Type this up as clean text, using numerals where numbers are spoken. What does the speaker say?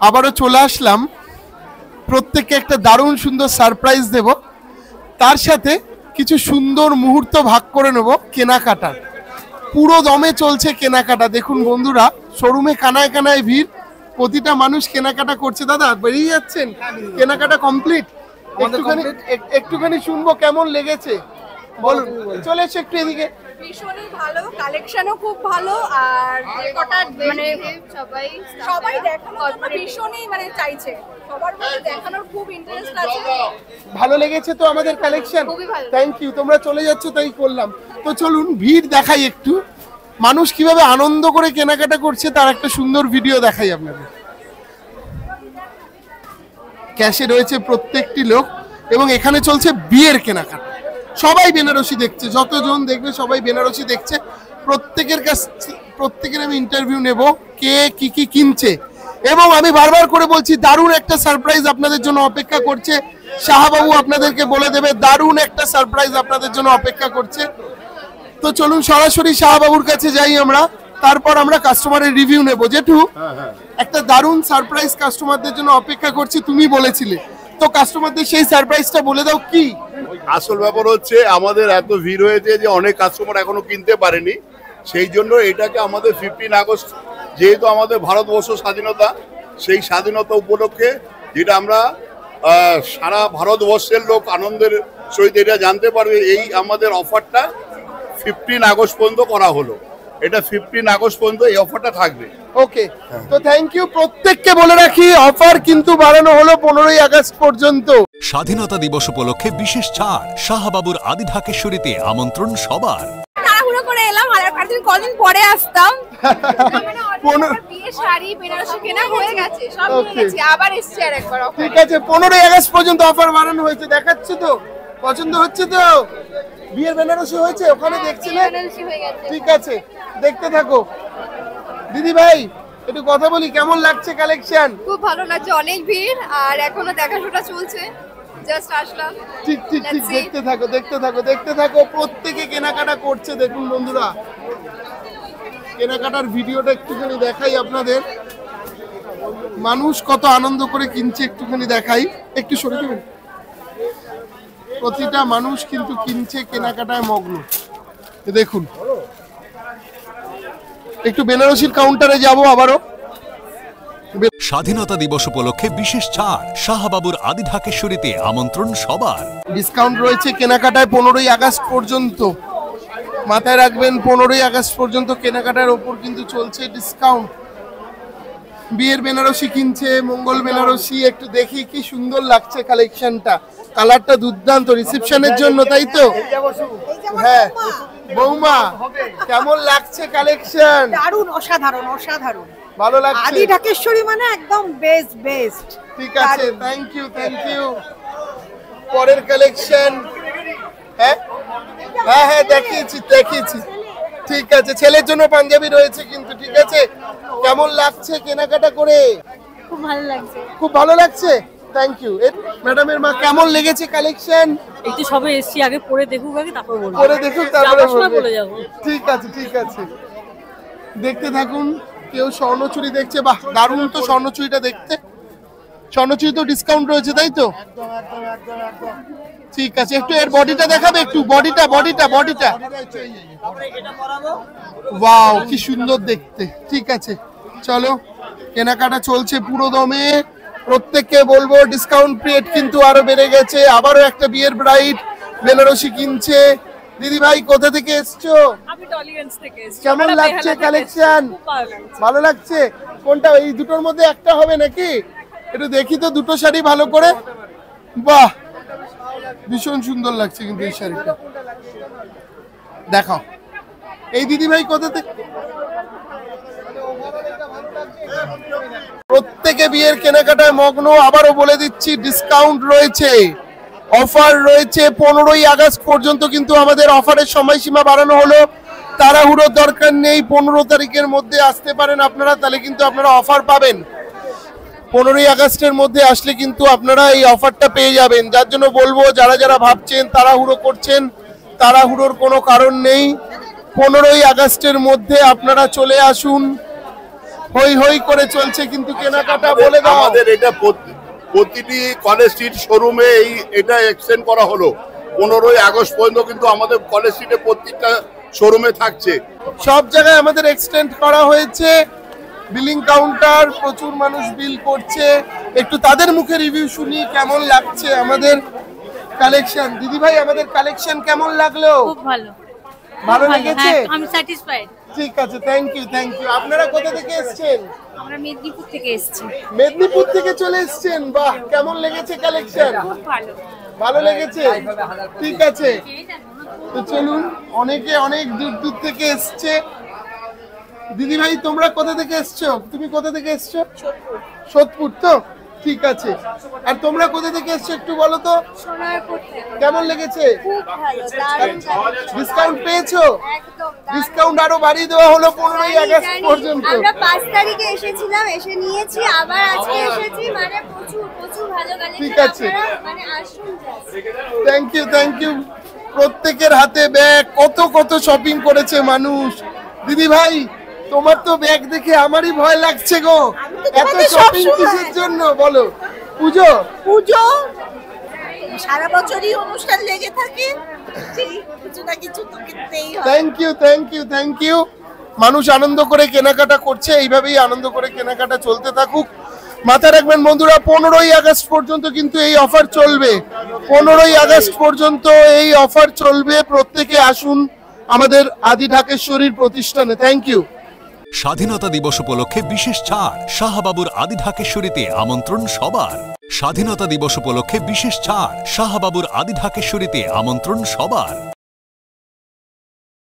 আবারও চলে আসলাম, প্রত্যেককে একটা দারুণ সুন্দর সারপ্রাইজ দেব, তার সাথে কিছু সুন্দর মুহূর্ত ভাগ করে নেব কেনাকাটার। পুরো দমে চলছে কেনাকাটা। দেখুন বন্ধুরা, শোরুমে কানায় কানায় ভিড়, প্রতিটা মানুষ কেনাকাটা করছে। দাদা বেরিয়ে যাচ্ছেন, কেনাকাটা কমপ্লিট? একটুখানি শুনবো কেমন লেগেছে, বলুন। চলে এসো একটু এদিকে। ভীষণই ভালো, কালেকশনও খুব ভালো, আর কটা মানে সবাই দেখানোর জন্য ভীষণই মানে চাইছে, সবার মধ্যে দেখানোর খুব ইন্টারেস্ট আছে। ভালো লেগেছে তো আমাদের কালেকশন? খুবই ভালো। থ্যাংক ইউ, তোমরা চলে যাচ্ছ তাই করলাম। তো চলুন ভিড় দেখাই একটু, মানুষ কিভাবে আনন্দ করে কেনাকাটা করছে তার একটা সুন্দর ভিডিও দেখাই আপনাদের। ক্যাশে রয়েছে প্রত্যেকটি লোক এবং এখানে চলছে বিয়ের কেনাকাটা। সবাই বেনারসি দেখছে, যতজন দেখবে সবাই বেনারসি দেখছে। প্রত্যেকের আমি ইন্টারভিউ নেব, কে কি কি কিনছে। এবং আমি বারবার করে বলছি, দারুণ একটা সারপ্রাইজ আপনাদের জন্য অপেক্ষা করছে। শাহবাবু আপনাদেরকে বলে দেবে, দারুণ একটা সারপ্রাইজ আপনাদের জন্য অপেক্ষা করছে। তো চলুন সরাসরি শাহবাবুর কাছে যাই আমরা, তারপর আমরা কাস্টমারের রিভিউ নেব। জেঠু, একটা দারুণ সারপ্রাইজ কাস্টমারদের জন্য অপেক্ষা করছি, তুমি বলেছিলে, তো কাস্টমারদের সেই সারপ্রাইজটা বলে দাও। কি আসল ব্যাপার হচ্ছে, আমাদের এত ভিড় হয়েছে যে অনেক কাস্টমার এখনো কিনতে পারেনি, সেই জন্য এটাকে আমাদের 15 আগস্ট, যেহেতু আমাদের ভারতবর্ষ স্বাধীনতা, সেই স্বাধীনতা উপলক্ষে যেটা আমরা সারা ভারতবর্ষের লোক আনন্দের সহিত এটা জানতে পারবে, এই আমাদের অফারটা 15 আগস্ট পর্যন্ত করা হলো। এটা 15 আগস্ট পর্যন্ত এই অফারটা থাকবে। ওকে, তো থ্যাংক ইউ। প্রত্যেককে বলে রাখি, অফার কিন্তু বাড়ানো হলো 15ই আগস্ট পর্যন্ত। স্বাধীনতা দিবস উপলক্ষে বিশেষ ছাড়, শাহবাবুর আদি ঢাকেশ্বরীতে আমন্ত্রণ সবার। তাড়াহুড়ো করে এলাম, আর কদিন পরে আসতাম। বিয়ে শাড়ি বেনারসি কেনা হয়ে গেছে, সব নিয়ে গেছি, আবার এসছি আর একবার। ঠিক আছে, 15ই আগস্ট পর্যন্ত অফার বাড়ানো হয়েছে, দেখাচ্ছে তো, পছন্দ হচ্ছে তো? বিয়ের বেনারসি হয়েছে ওখানে, দেখছিলে? ঠিক আছে, দেখতে থাকো। দিদি ভাই একটু কথা বলি, কেমন লাগছে কালেকশন? খুব ভালো লাগছে, অনেক ভিড় আর এখনো দেখাশোনা চলছে, জাস্ট আসলাম। ঠিক ঠিক ঠিক, দেখতে থাকো দেখতে থাকো দেখতে থাকো। প্রত্যেকে কেনাকাটা করছে, দেখুন বন্ধুরা, কেনাকাটার ভিডিওটা একটুখানি দেখাই আপনাদের। মানুষ কত আনন্দ করে কিনছে একটুখানি দেখাই, একটু সরে দেবেন। প্রতিটা মানুষ কিন্তু কিনছে, কেনাকাটায় মগ্ন। দেখুন, একটু বেনারসির কাউন্টারে যাব আবারও। স্বাধীনতা দিবস উপলক্ষে বিশেষ ছাড়, শাহবাবুর আদি ঢাকেশ্বরীতে আমন্ত্রণ সবার। ডিসকাউন্ট রয়েছে কেনাকাটায় 15ই আগস্ট পর্যন্ত, মাথায় রাখবেন 15ই আগস্ট পর্যন্ত কেনাকাটার ওপর কিন্তু চলছে ডিসকাউন্ট। বিয়ের বেনারসি কিনছে, মঙ্গল বেনারসি। একটু দেখি কি সুন্দর লাগছে কালেকশনটা, কালারটা দুর্দান্ত, রিসেপশনের জন্য, তাই তো? হ্যাঁ বৌমা, কেমন লাগছে কালেকশন? দারুণ, অসাধারণ অসাধারণ, ভালো লাগছে। আদি ঢাকেশ্বরী মানে একদম বেস্ট। ঠিক আছে, থ্যাংক ইউ থ্যাংক ইউ। পরের কালেকশন, হ্যাঁ হ্যাঁ হ্যাঁ দেখিয়েছি। ঠিক আছে, ছেলের জন্য পাঞ্জাবি রয়েছে কিন্তু। ঠিক আছে, কেমন লাগছে কেনাকাটা করে? খুব ভালো লাগছে। খুব ভালো লাগছে, থ্যাংক ইউ। ম্যাডামের মা, কেমন লেগেছে কালেকশন? এই তো সবে এসছি, আগে পরে দেখুক, আগে তারপর বলবো। পরে দেখুক তারপরে বলে যাবো। ঠিক আছে ঠিক আছে, দেখতে থাকুন। কেউ স্বর্ণচুরি দেখছে, বাহ দারুণ তো স্বর্ণচুরিটা দেখতে। স্বর্ণচুরি তো ডিসকাউন্ট রয়েছে, তাই তো? ঠিক আছে, একটু এর বডিটা দেখাবে, একটু বডিটা। ওয়াও, কি সুন্দর দেখতে। ঠিক আছে, চলো, কেনাকাটা চলছে পুরো দমে। প্রত্যেককে বলবো, ডিসকাউন্ট পিরিয়ড কিন্তু আরো বেড়ে গেছে। আবারও একটা বিয়ের ব্রাইড বেনারসি কিনছে। দিদি ভাই কোথা থেকে এসছো? আমি টলিগঞ্জ থেকে এসেছি। কেমন লাগছে কালেকশন? ভালো লাগছে। কোনটা, এই দুটোর মধ্যে একটা হবে নাকি? একটু দেখি তো দুটো শাড়ি ভালো করে। বাহ, ভীষণ সুন্দর লাগছে কিন্তু এই শাড়িটা। দেখাও, এই দিদি ভাই কোথা থেকে? প্রত্যেকে বিয়ের কেনাকাটায় মগ্ন। আবারও বলে দিচ্ছি, ডিসকাউন্ট রয়েছে, অফার রয়েছে 15ই আগস্ট পর্যন্ত। কিন্তু আমাদের অফারের সময়সীমা বাড়ানো হলো, তাড়াহুড়োর দরকার নেই। 15 তারিখের মধ্যে আসতে পারেন আপনারা, তাহলে কিন্তু আপনারা অফার পাবেন। 15ই আগস্টের মধ্যে আসলে কিন্তু আপনারা এই অফারটা পেয়ে যাবেন। যার জন্য বলবো, যারা যারা ভাবছেন তাড়াহুড়ো করছেন, তাড়াহুড়োর কোনো কারণ নেই। 15ই আগস্টের মধ্যে আপনারা চলে আসুন। হই হই করে চলছে কিন্তু কেনাকাটা বলে দাও। আমাদের এটা প্রতিটি কলেজ স্ট্রিট শোরুমে এটা এক্সটেন্ড করা হলো 15ই আগস্ট পর্যন্ত, কিন্তু আমাদের কলেজ স্ট্রিটে প্রত্যেকটা শোরুমে থাকছে। সব জায়গায় আমাদের এক্সটেন্ড করা হয়েছে। বিলিং কাউন্টার, প্রচুর মানুষ বিল করছে, একটু তাদের মুখে রিভিউ শুনি কেমন লাগছে আমাদের কালেকশন। দিদি ভাই, আমাদের কালেকশন কেমন লাগলো? খুব ভালো, ভালো লেগেছে? আমি স্যাটিসফাইড। ঠিক আছে, থ্যাংক ইউ থ্যাংক ইউ। আপনারা কোথা থেকে এসেছেন? আমরা মেদিনীপুর থেকে এসেছি। মেদিনীপুর থেকে চলে এসেছেন, বাহ, কেমন লেগেছে কালেকশন? খুব ভালো। ভালো লেগেছে, ঠিক আছে। তো চলুন, অনেকে অনেক দূর দূর থেকে এসছে। দিদি ভাই, তোমরা কোথা থেকে এসছো? তুমি কোথা থেকে এসছো? সোদপুর তো, ঠিক আছে। আর তোমরা কোথা থেকে এসছো একটু বলো তো। কেমন লেগেছে? ডিসকাউন্ট পেয়েছো? ডিসকাউন্ট আরো বাড়িয়ে দেওয়া হলো 15ই আগস্ট পর্যন্ত। আমরা 5 তারিখে এসেছিলাম, এসে নিয়েছি, আবার আজকে এসেছি, মানে প্রচুর প্রচুর ভালো কালেকশন। ঠিক আছে, মানে আসুন। Thank you thank you. প্রত্যেকের হাতে ব্যাগ, কত কত শপিং করেছে মানুষ। দিদি ভাই, তোমার তো ব্যাগ দেখে আমারই ভয় লাগছে গো। এত শপিং কিসের জন্য বলো? পুজো পুজো সারা বছরই অনুষ্ঠান লেগে থাকে, কিছু না কিছু তো কিনতেই হয়। Thank you thank you thank you. মানুষ আনন্দ করে কেনাকাটা করছে, এইভাবেই আনন্দ করে কেনাকাটা চলতে থাকুক। মাথায় রাখবেন বন্ধুরা, 15ই আগস্ট পর্যন্ত কিন্তু এই অফার চলবে। 15ই আগস্ট পর্যন্ত এই অফার চলবে। প্রত্যেকে আসুন আমাদের আদি ঢাকেশ্বরীর প্রতিষ্ঠানে। Thank you. স্বাধীনতা দিবস উপলক্ষে বিশেষ ছাড়, শাহবাবুর আদি ঢাকেশ্বরীতে আমন্ত্রণ সবার। স্বাধীনতা দিবস উপলক্ষে বিশেষ ছাড়, শাহবাবুর আদি ঢাকেশ্বরীতে আমন্ত্রণ সবার।